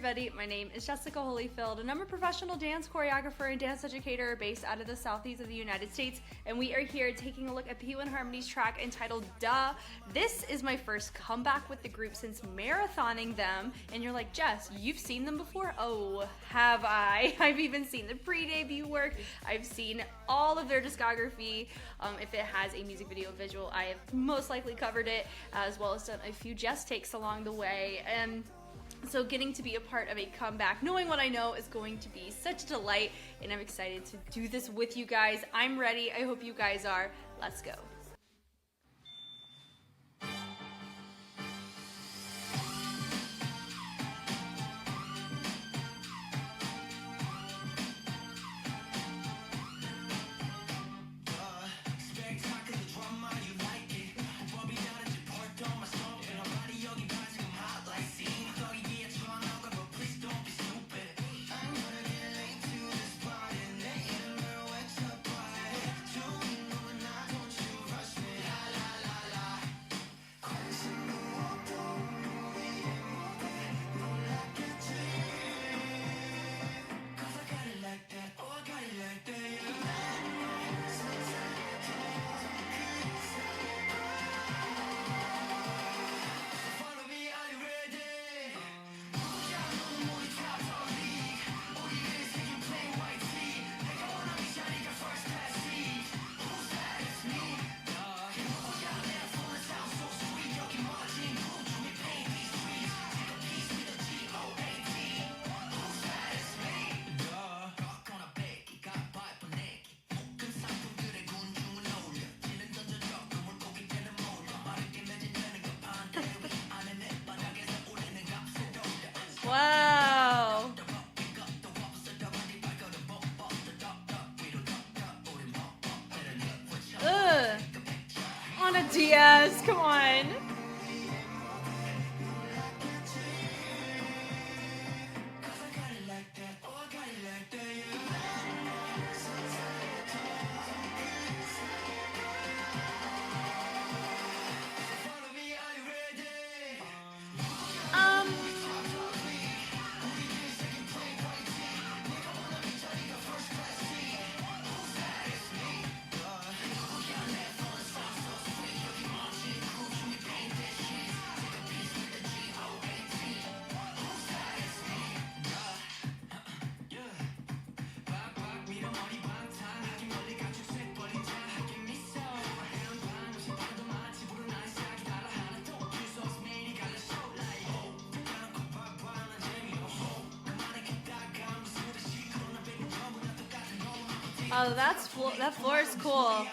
everybody, my name is Jessica Holyfield and I'm a professional dance choreographer and dance educator based out of the southeast of the United States, and we are here taking a look at P1Harmony's track entitled Duh. This is my first comeback with the group since marathoning them, and you're like, Jess, you've seen them before? Oh, have I? I've even seen the pre-debut work, I've seen all of their discography. If it has a music video visual, I have most likely covered it, as well as done a few Jess takes along the way. And so getting to be a part of a comeback, knowing what I know, is going to be such a delight, and I'm excited to do this with you guys. I'm ready. I hope you guys are. Let's go. Wow. Ugh. On a DS, come on. Oh, that floor is cool.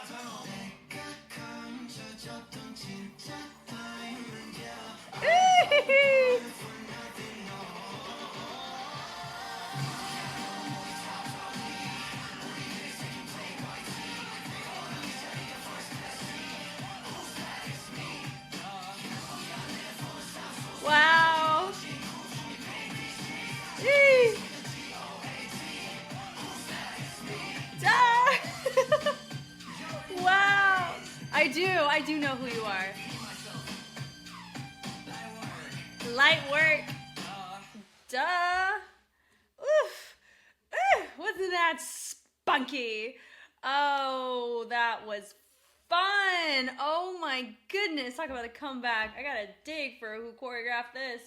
Wow. Wow. I do know who you are. Light work. Duh. Oof. Wasn't that spunky? Oh, that was fun. Oh my goodness. Talk about a comeback. I gotta dig for who choreographed this.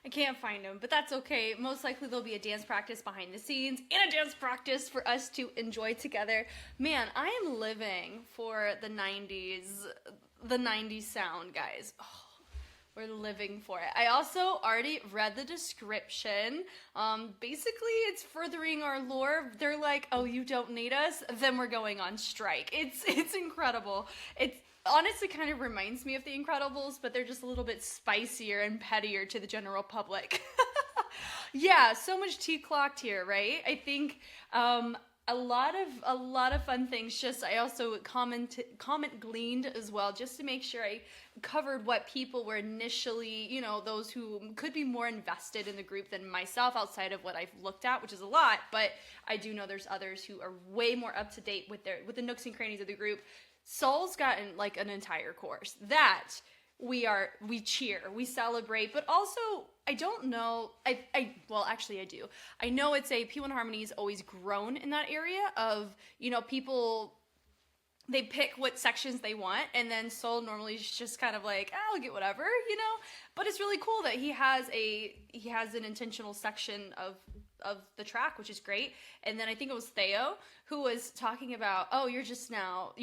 I can't find them, but that's okay. Most likely there'll be a dance practice behind the scenes and a dance practice for us to enjoy together. Man, I am living for the 90s sound, guys. Oh, we're living for it. I also already read the description. Basically, it's furthering our lore. They're like, oh, you don't need us? Then we're going on strike. It's incredible. It's honestly kind of reminds me of The Incredibles, but they're just a little bit spicier and pettier to the general public. Yeah, so much tea clocked here, right? I think a lot of fun things. Just I also comment gleaned as well, just to make sure I covered what people were initially, you know, those who could be more invested in the group than myself outside of what I've looked at, which is a lot, but I do know there's others who are way more up to date with the nooks and crannies of the group. Soul's gotten like an entire course. That we cheer, we celebrate, but also I don't know, well, actually I do. I know it's a P1Harmony has always grown in that area of, you know, people, they pick what sections they want, and then Soul normally is just kind of like, oh, I'll get whatever, you know. But it's really cool that he has an intentional section of the track, which is great. And then I think it was Theo who was talking about, oh, you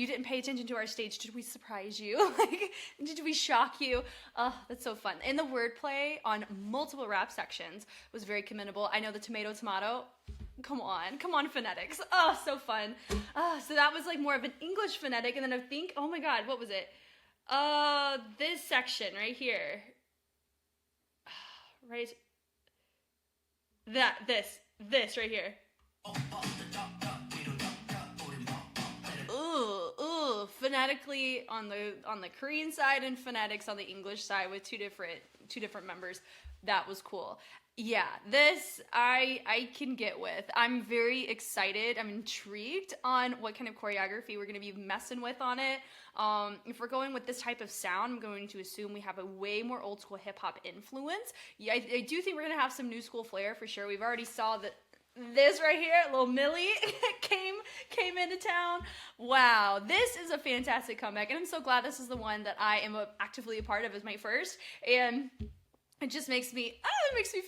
didn't pay attention to our stage. Did we surprise you? Like, did we shock you? Oh, that's so fun. And the wordplay on multiple rap sections was very commendable. I know the tomato. Come on, phonetics. Oh, so fun. So that was like more of an English phonetic, and then I think, oh my God, what was it? This section right here. Right. This right here. Ooh, phonetically on the Korean side and phonetics on the English side with two different members. That was cool. Yeah, this I can get with. I'm very excited. I'm intrigued on what kind of choreography we're going to be messing with on it. If we're going with this type of sound, I'm going to assume we have a way more old school hip hop influence. Yeah, I do think we're going to have some new school flair for sure. We've already saw that this right here, little Millie came into town. Wow, this is a fantastic comeback, and I'm so glad this is the one that I am actively a part of as my first. And it just makes me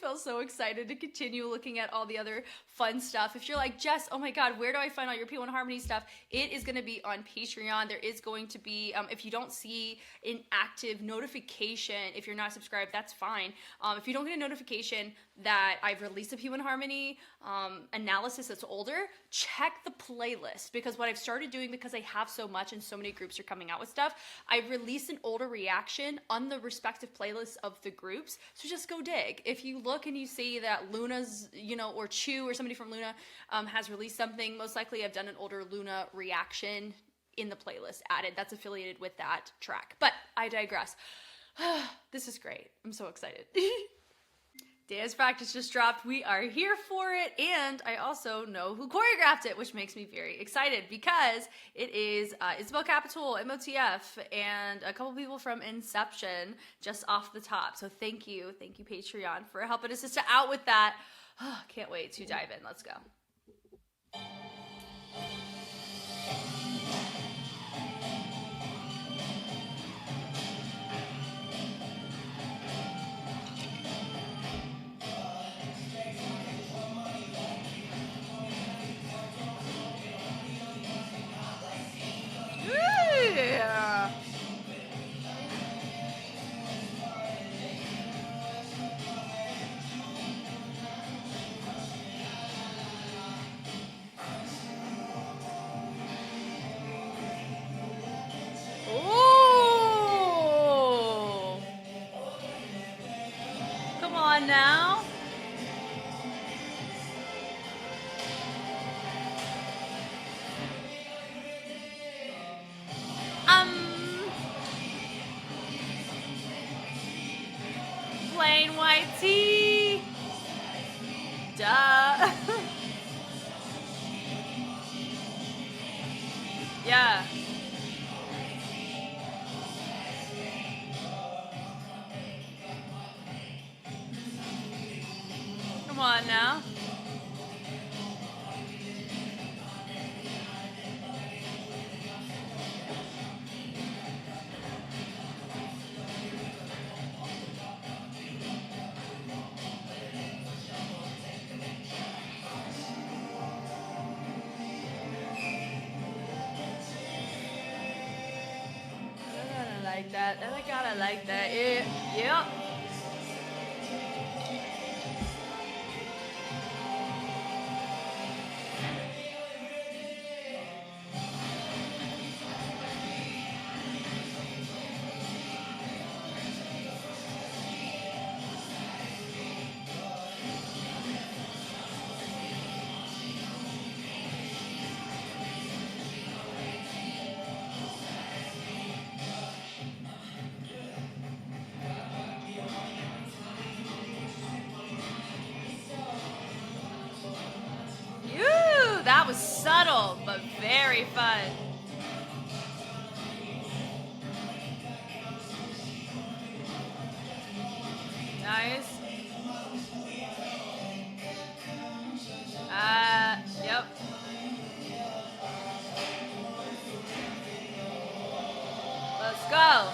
feel so excited to continue looking at all the other fun stuff. If you're like, Jess, oh my God, where do I find all your P1Harmony stuff? It is going to be on Patreon. There is going to be, if you don't see an active notification, if you're not subscribed, that's fine. If you don't get a notification that I've released a P1Harmony analysis that's older, check the playlist, because what I've started doing, because I have so much and so many groups are coming out with stuff, I've released an older reaction on the respective playlists of the groups. So just go dig. If you look and you see that Luna's, or Chu or somebody from Luna has released something, most likely I've done an older Luna reaction in the playlist added that's affiliated with that track. But I digress. This is great. I'm so excited. Dance practice just dropped. We are here for it, and I also know who choreographed it, which makes me very excited because it is Isabel Capital, MOTF, and a couple people from Inception just off the top. So thank you Patreon for helping us out with that. Oh, can't wait to dive in. Let's go. Yeah. Oh. Come on now. Plain white tee. Duh. Yeah. Come on now. I gotta like that. Yep. That was subtle, but very fun. Go.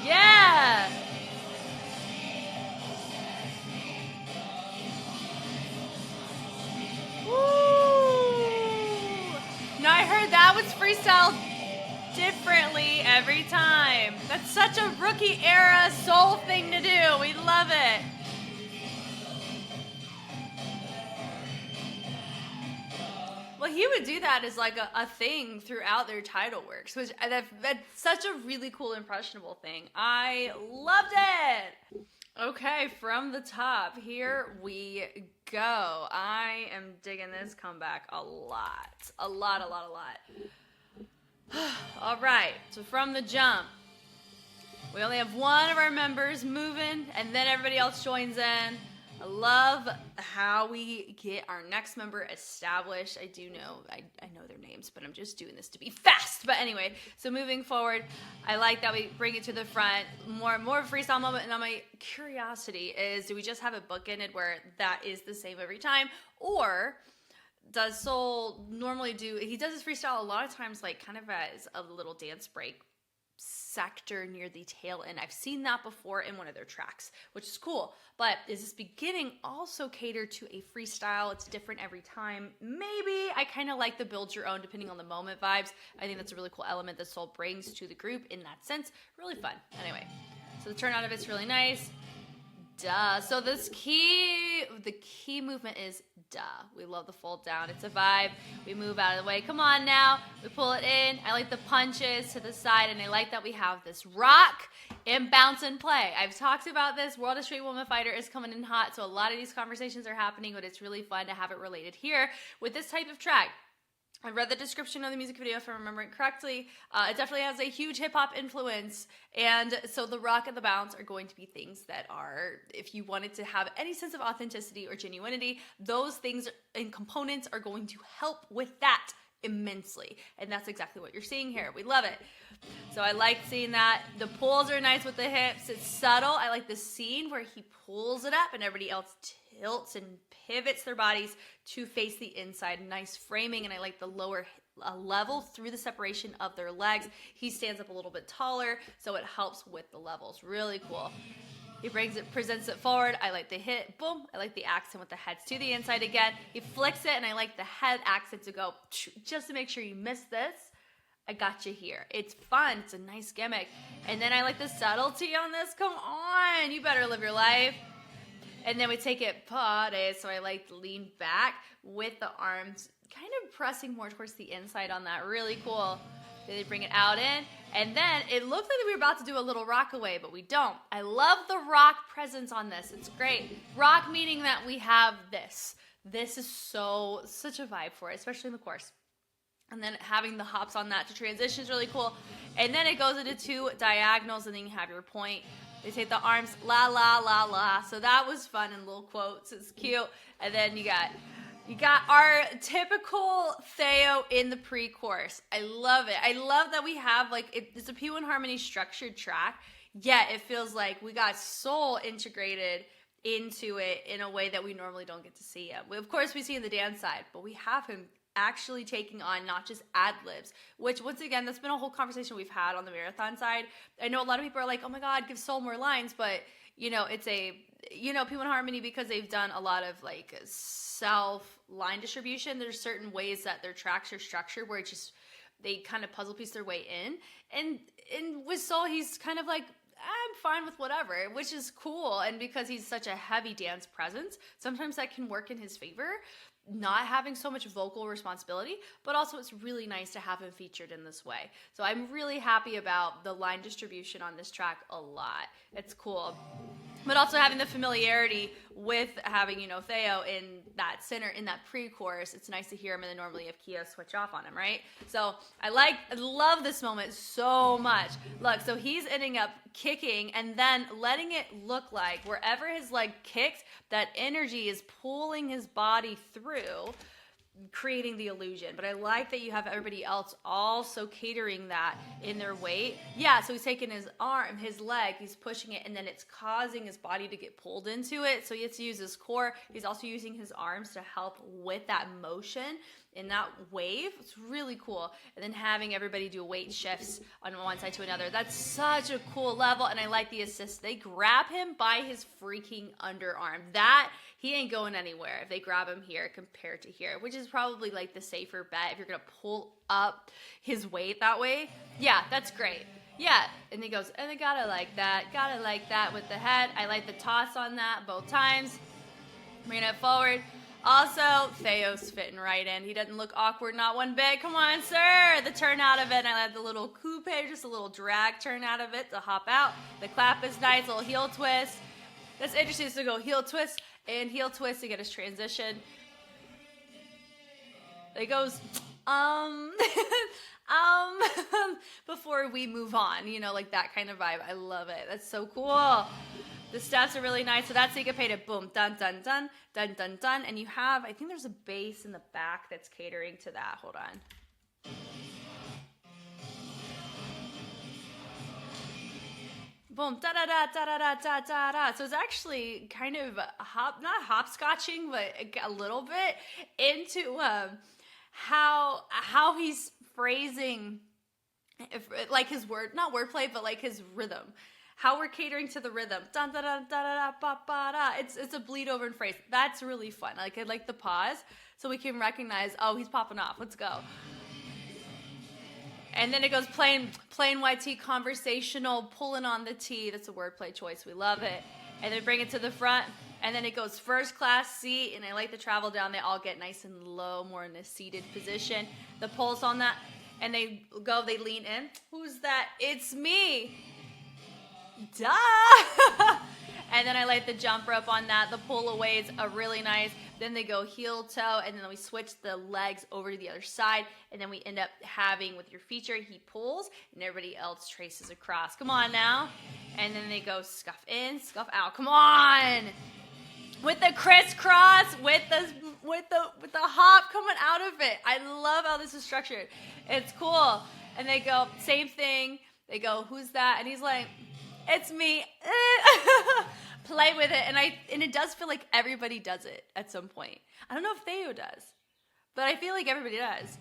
Yeah. Now I heard that was freestyle differently every time. That's such a rookie era soul thing to do. We love it. Well, he would do that as like a thing throughout their title works, which that's such a really cool impressionable thing. I loved it. Okay, from the top, here we go. I am digging this comeback a lot. A lot. All right, so from the jump, we only have one of our members moving, and then everybody else joins in. I love how we get our next member established. I do know, I know their names, but I'm just doing this to be fast. But anyway, so moving forward, I like that we bring it to the front. More of a freestyle moment. And now my curiosity is, do we just have it bookended where that is the same every time? Or does Soul normally do, he does his freestyle a lot of times like kind of as a little dance break sector near the tail end. I've seen that before in one of their tracks, which is cool. But is this beginning also catered to a freestyle? It's different every time. Maybe. I kind of like the build your own depending on the moment vibes. I think that's a really cool element that Soul brings to the group in that sense. Really fun. Anyway, so the turnout of it's really nice. Duh. So the key movement is duh. We love the fold down. It's a vibe. We move out of the way. Come on now. We pull it in. I like the punches to the side, and I like that we have this rock and bounce and play. I've talked about this. World of Straight Woman Fighter is coming in hot, so a lot of these conversations are happening, but it's really fun to have it related here with this type of track. I read the description of the music video, if I'm remembering correctly. It definitely has a huge hip-hop influence, and so the rock and the bounce are going to be things that are, if you wanted to have any sense of authenticity or genuinity, those things and components are going to help with that immensely, and that's exactly what you're seeing here. We love it. So I like seeing that. The pulls are nice with the hips. It's subtle. I like the scene where he pulls it up and everybody else tilts and pivots their bodies to face the inside. Nice framing, and I like the lower level through the separation of their legs. He stands up a little bit taller, so it helps with the levels. Really cool. He presents it forward. I like the hit, boom. I like the accent with the heads to the inside again. He flicks it, and I like the head accent to go, just to make sure you miss this. I got you here. It's fun. It's a nice gimmick. And then I like the subtlety on this. Come on. You better live your life. And then we take it party. So I like to lean back with the arms kind of pressing more towards the inside on that. Really cool. Then they bring it out in. And then it looked like we were about to do a little rock away, but we don't. I love the rock presence on this. It's great. Rock meaning that we have this. This is such a vibe for it, especially in the chorus. And then having the hops on that to transition is really cool. And then it goes into two diagonals, and then you have your point. They take the arms, la, la, la, la. So that was fun in little quotes. It's cute. And then you got our typical Theo in the pre-chorus. I love it. I love that we have, like, it's a P1Harmony structured track, yet it feels like we got soul integrated into it in a way that we normally don't get to see him. Of course, we see in the dance side, but we have him actually taking on not just ad-libs, which once again, that's been a whole conversation we've had on the marathon side. I know a lot of people are like, oh my God, give Soul more lines, but it's P1Harmony, because they've done a lot of like self line distribution. There's certain ways that their tracks are structured where it's just, they kind of puzzle piece their way in. And with Soul, he's kind of like, I'm fine with whatever, which is cool. And because he's such a heavy dance presence, sometimes that can work in his favor, not having so much vocal responsibility, but also it's really nice to have him featured in this way. So I'm really happy about the line distribution on this track a lot. It's cool. But also having the familiarity with having, Theo in that center, in that pre-chorus. It's nice to hear him, and then normally you have Kia switch off on him, right? So I love this moment so much. Look, so he's ending up kicking and then letting it look like wherever his leg kicked, that energy is pulling his body through, creating the illusion. But I like that you have everybody else also catering that in their weight. Yeah, so he's taking his arm, his leg, he's pushing it, and then it's causing his body to get pulled into it. So he has to use his core. He's also using his arms to help with that motion. in that wave. It's really cool. And then having everybody do weight shifts on one side to another. That's such a cool level. And I like the assist. They grab him by his freaking underarm. That, he ain't going anywhere if they grab him here compared to here, which is probably like the safer bet if you're going to pull up his weight that way. Yeah, that's great. Yeah, and he goes, and I gotta like that with the head. I like the toss on that both times. Bring it forward. Also, Theo's fitting right in. He doesn't look awkward, not one bit. Come on, sir. The turn out of it. And I like the little coupe, just a little drag turn out of it to hop out. The clap is nice, little heel twist. That's interesting. So go heel twist and heel twist to get his transition. It goes, before we move on, you know, like that kind of vibe. I love it. That's so cool. The steps are really nice. So that's syncopated. Boom, dun, dun, dun, dun, dun, dun. And you have, I think there's a bass in the back that's catering to that. Hold on. Boom, da da da da da da da da da. So it's actually kind of not hopscotching, but a little bit into how he's phrasing, like his not wordplay, but like his rhythm. How we're catering to the rhythm. Dun, da, da, da, da, da, ba, ba, da. It's a bleed over in phrase. That's really fun. I like the pause so we can recognize, oh, he's popping off. Let's go. And then it goes plain white tee, conversational, pulling on the T. That's a wordplay choice. We love it. And then bring it to the front. And then it goes first class seat. And I like the travel down. They all get nice and low, more in a seated position. The pulse on that. And they lean in. Who's that? It's me. Duh! And then I like the jump rope on that. The pull away is a really nice. Then they go heel toe, and then we switch the legs over to the other side, and then we end up having with your feature, he pulls, and everybody else traces across. Come on now. And then they go scuff in, scuff out. Come on! With the crisscross, with the hop coming out of it. I love how this is structured. It's cool. And they go, same thing. They go, who's that? And he's like, it's me. Play with it. And it does feel like everybody does it at some point. I don't know if Theo does, but I feel like everybody does.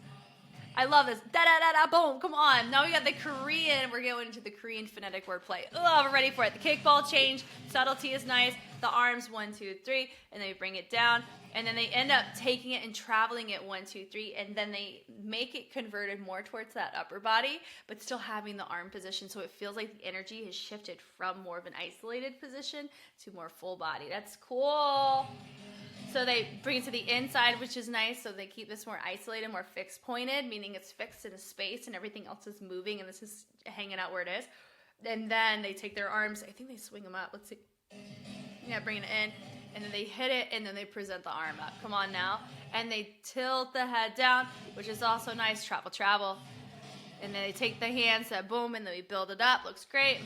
I love this. Da-da-da-da, boom. Come on. Now we got the Korean. We're going into the Korean phonetic wordplay. Oh, we're ready for it. The kickball change. Subtlety is nice. The arms, 1, 2, 3. And then we bring it down. And then they end up taking it and traveling it 1, 2, 3. And then they make it converted more towards that upper body, but still having the arm position. So it feels like the energy has shifted from more of an isolated position to more full body. That's cool. So they bring it to the inside, which is nice. So they keep this more isolated, more fixed pointed, meaning it's fixed in a space and everything else is moving and this is hanging out where it is. And then they take their arms. I think they swing them up. Let's see. Yeah, bring it in. And then they hit it and then they present the arm up. Come on now. And they tilt the head down, which is also nice. Travel, travel. And then they take the hands, boom, and then we build it up. Looks great.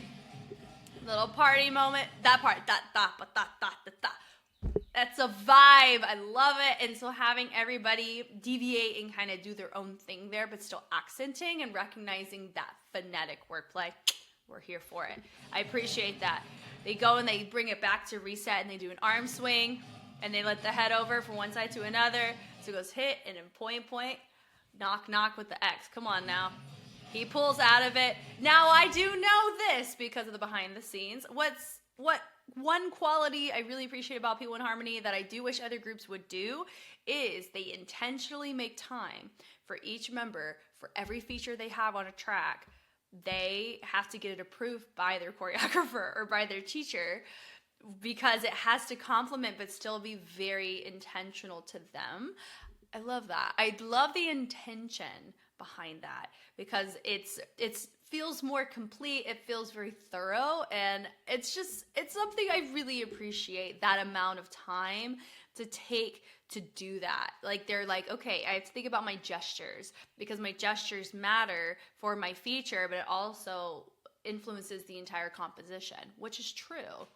Little party moment. That part. Da, da, ba, da, da, da, da. That's a vibe. I love it. And so having everybody deviate and kind of do their own thing there, but still accenting and recognizing that phonetic wordplay. We're here for it. I appreciate that. They go and they bring it back to reset and they do an arm swing and they let the head over from one side to another. So it goes hit and then point, knock, knock with the X. Come on now. He pulls out of it. Now I do know this because of the behind the scenes. What one quality I really appreciate about P1Harmony that I do wish other groups would do is they intentionally make time for each member for every feature they have on a track. They have to get it approved by their choreographer or by their teacher because it has to complement but still be very intentional to them. I love that. I love the intention behind that because it feels more complete. It feels very thorough and it's something I really appreciate, that amount of time to take to do that. Like they're like, okay, I have to think about my gestures because my gestures matter for my feature, but it also influences the entire composition, which is true.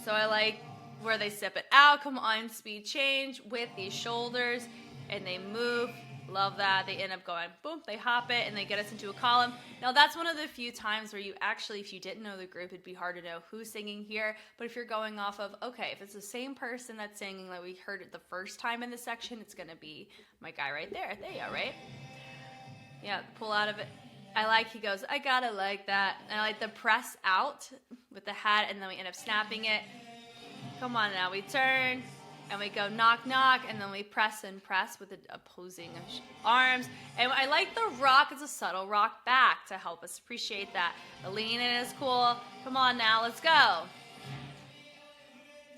So I like where they sip it out, come on, speed change with these shoulders, and they move Love that. They end up going, boom, they hop it, and they get us into a column. Now, that's one of the few times where you actually, if you didn't know the group, it'd be hard to know who's singing here. But if you're going off of, okay, if it's the same person that's singing that we heard it the first time in the section, it's going to be my guy right there. There you go, right? Yeah, pull out of it. He goes, I gotta like that. And I like the press out with the hat, and then we end up snapping it. Come on now, we turn, and we go knock, knock, and then we press and press with the opposing arms. And I like the rock. It's a subtle rock back to help us appreciate that. The lean in is cool. Come on now, let's go.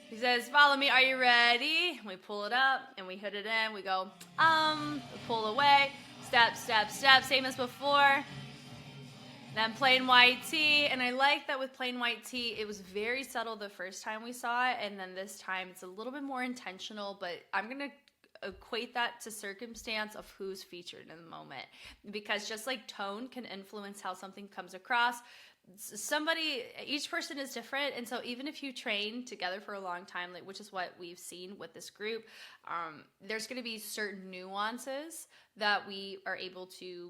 He says, follow me, are you ready? We pull it up, and we hit it in. We go, pull away, step, step, step, same as before. Then plain white tee, and I like that with plain white tee, it was very subtle the first time we saw it, and then this time it's a little bit more intentional, but I'm going to equate that to circumstance of who's featured in the moment, because just like tone can influence how something comes across, each person is different, and so even if you train together for a long time, like which is what we've seen with this group, there's going to be certain nuances that we are able to,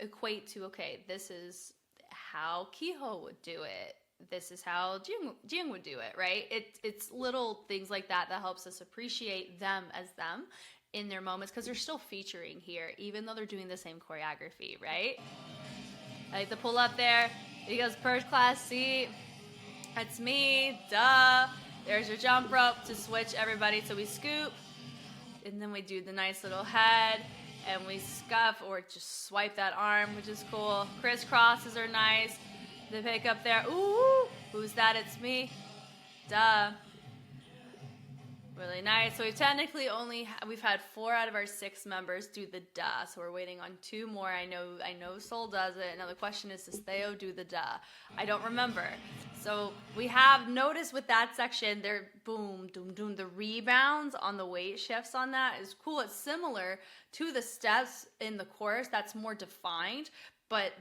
equate to, okay, this is how Kiho would do it. This is how Jing would do it, right? It's little things like that that helps us appreciate them as them in their moments, because they're still featuring here, even though they're doing the same choreography, right? I like the pull up there. He goes, first class seat. That's me, duh. There's your jump rope to switch everybody. So we scoop, and then we do the nice little head, and we scuff or just swipe that arm, which is cool. Crisscrosses are nice. The pick up there. Ooh, who's that? It's me. Duh. Really nice. So we've technically we've had 4 out of our 6 members do the duh. So we're waiting on 2 more. I know Sol does it. Now the question is, does Theo do the duh? I don't remember. So we have noticed with that section, they're boom, doom, doom. The rebounds on the weight shifts on that is cool. It's similar to the steps in the chorus. That's more defined, but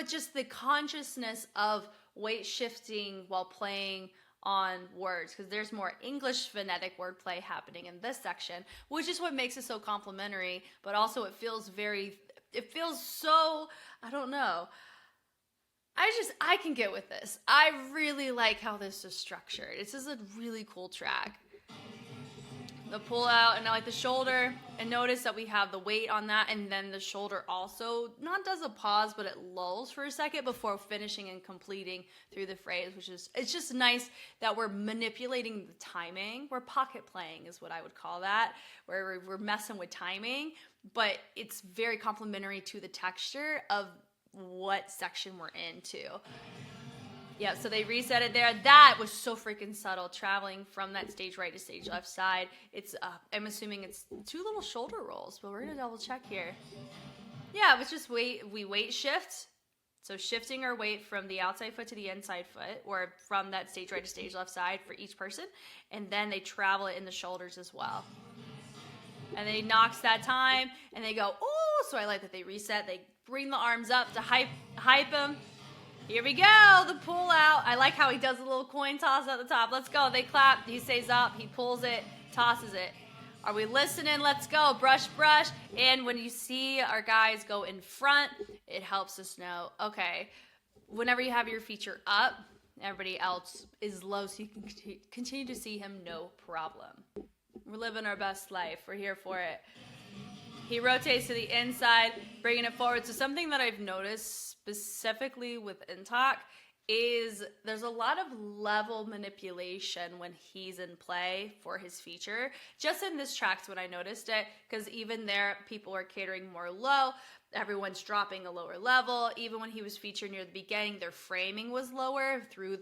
just the consciousness of weight shifting while playing on words, because there's more English phonetic wordplay happening in this section, which is what makes it so complimentary, but also it feels so, I don't know. I can get with this. I really like how this is structured. This is a really cool track. The pull out, and I like the shoulder, and notice that we have the weight on that, and then the shoulder also not does a pause, but it lulls for a second before finishing and completing through the phrase, it's just nice that we're manipulating the timing. We're pocket playing is what I would call that, where we're messing with timing, but it's very complementary to the texture of what section we're into. Yeah, so they reset it there. That was so freaking subtle, traveling from that stage right to stage left side. It's, I'm assuming it's 2 little shoulder rolls, but we're going to double check here. Yeah, it was just weight shift. So shifting our weight from the outside foot to the inside foot, or from that stage right to stage left side for each person. And then they travel it in the shoulders as well. And they knocks that time, and they go, oh, so I like that they reset. They bring the arms up to hype them. Here we go, the pull out. I like how he does a little coin toss at the top. Let's go. They clap. He stays up. He pulls it, tosses it. Are we listening? Let's go. Brush, brush. And when you see our guys go in front, it helps us know, okay, whenever you have your feature up, everybody else is low, so you can continue to see him, no problem. We're living our best life. We're here for it. He rotates to the inside, bringing it forward. So something that I've noticed specifically with Intak is there's a lot of level manipulation when he's in play for his feature. Just in this track's when I noticed it, because even there, people are catering more low. Everyone's dropping a lower level. Even when he was featured near the beginning, their framing was lower through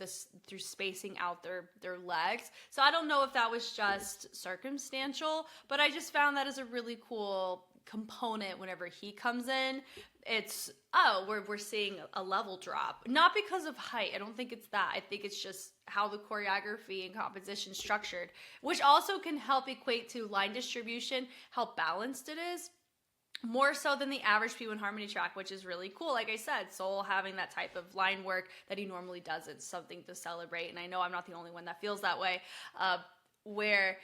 spacing out their legs. So I don't know if that was just circumstantial, but I just found that as a really cool component whenever he comes in. It's, we're seeing a level drop. Not because of height. I don't think it's that. I think it's just how the choreography and composition is structured, which also can help equate to line distribution, how balanced it is. More so than the average P1Harmony track, which is really cool. Like I said, Sol having that type of line work that he normally does, it's something to celebrate. And I know I'm not the only one that feels that way, where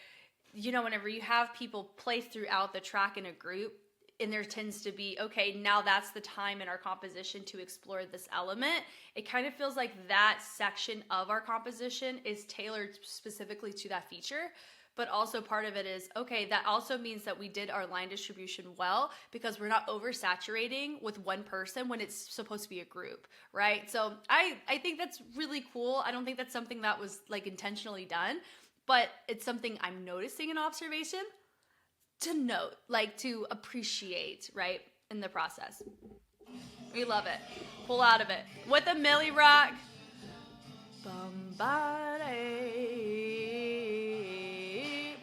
you know, whenever you have people play throughout the track in a group, and there tends to be, okay, now that's the time in our composition to explore this element. It kind of feels like that section of our composition is tailored specifically to that feature. But also part of it is, okay, that also means that we did our line distribution well, because we're not oversaturating with one person when it's supposed to be a group, right? So I think that's really cool. I don't think that's something that was like intentionally done, but it's something I'm noticing in observation to note, like to appreciate, right, in the process. We love it. Pull out of it. With a Millie Rock.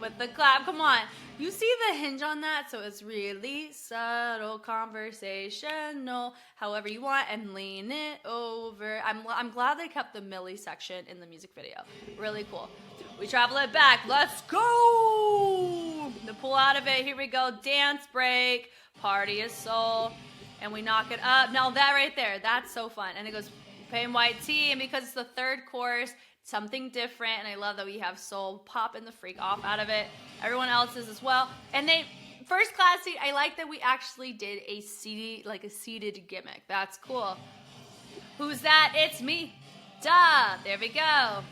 With the clap, come on. You see the hinge on that? So it's really subtle, conversational, however you want, and lean it over. I'm glad they kept the Millie section in the music video. Really cool. We travel it back. Let's go. The pull out of it. Here we go. Dance break. Party is soul. And we knock it up. Now that right there, that's so fun. And it goes plain white tee. And because it's the third chorus, something different. And I love that we have soul popping the freak off out of it. Everyone else is as well. And they, first class seat, I like that we actually did a seated gimmick. That's cool. Who's that? It's me. Duh. There we go.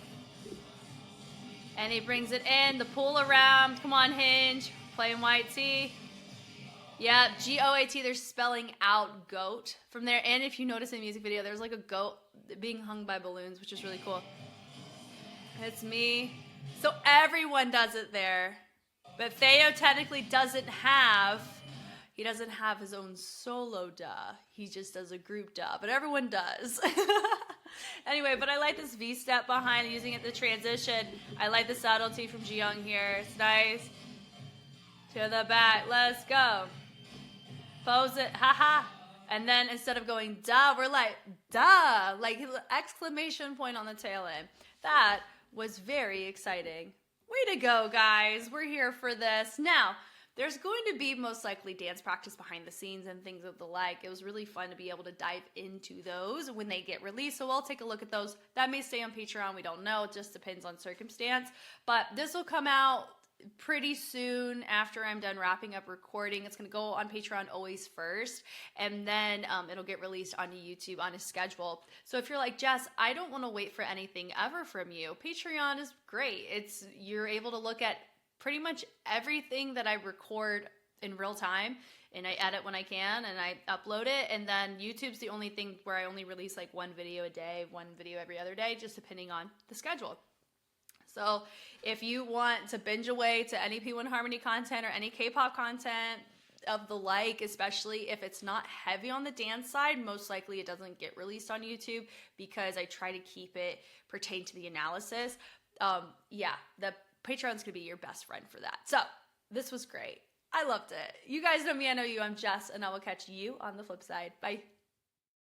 And he brings it in, the pull around. Come on, hinge. Plain white tee. Yeah, G-O-A-T. They're spelling out goat from there. And if you notice in the music video, there's like a goat being hung by balloons, which is really cool. It's me. So everyone does it there. But Theo technically doesn't have his own solo duh. He just does a group duh. But everyone does. Anyway, but I like this V-step behind, using it the transition. I like the subtlety from Ji-young here. It's nice. To the back. Let's go. Pose it. Haha. And then instead of going duh, we're like duh. Like exclamation point on the tail end. That was very exciting. Way to go, guys. We're here for this. Now, there's going to be most likely dance practice behind the scenes and things of the like. It was really fun to be able to dive into those when they get released. So we'll take a look at those. That may stay on Patreon. We don't know. It just depends on circumstance. But this will come out pretty soon after I'm done wrapping up recording. It's going to go on Patreon always first, and then it'll get released on YouTube on a schedule. So if you're like, Jess, I don't want to wait for anything ever from you, Patreon is great. You're able to look at pretty much everything that I record in real time, and I edit when I can, and I upload it. And then YouTube's the only thing where I only release like one video a day, one video every other day, just depending on the schedule. So if you want to binge away to any P1Harmony content or any K-pop content of the like, especially if it's not heavy on the dance side, most likely it doesn't get released on YouTube, because I try to keep it pertain to the analysis. Yeah, the Patreon's gonna be your best friend for that. So this was great. I loved it. You guys know me, I know you. I'm Jess, and I will catch you on the flip side. Bye.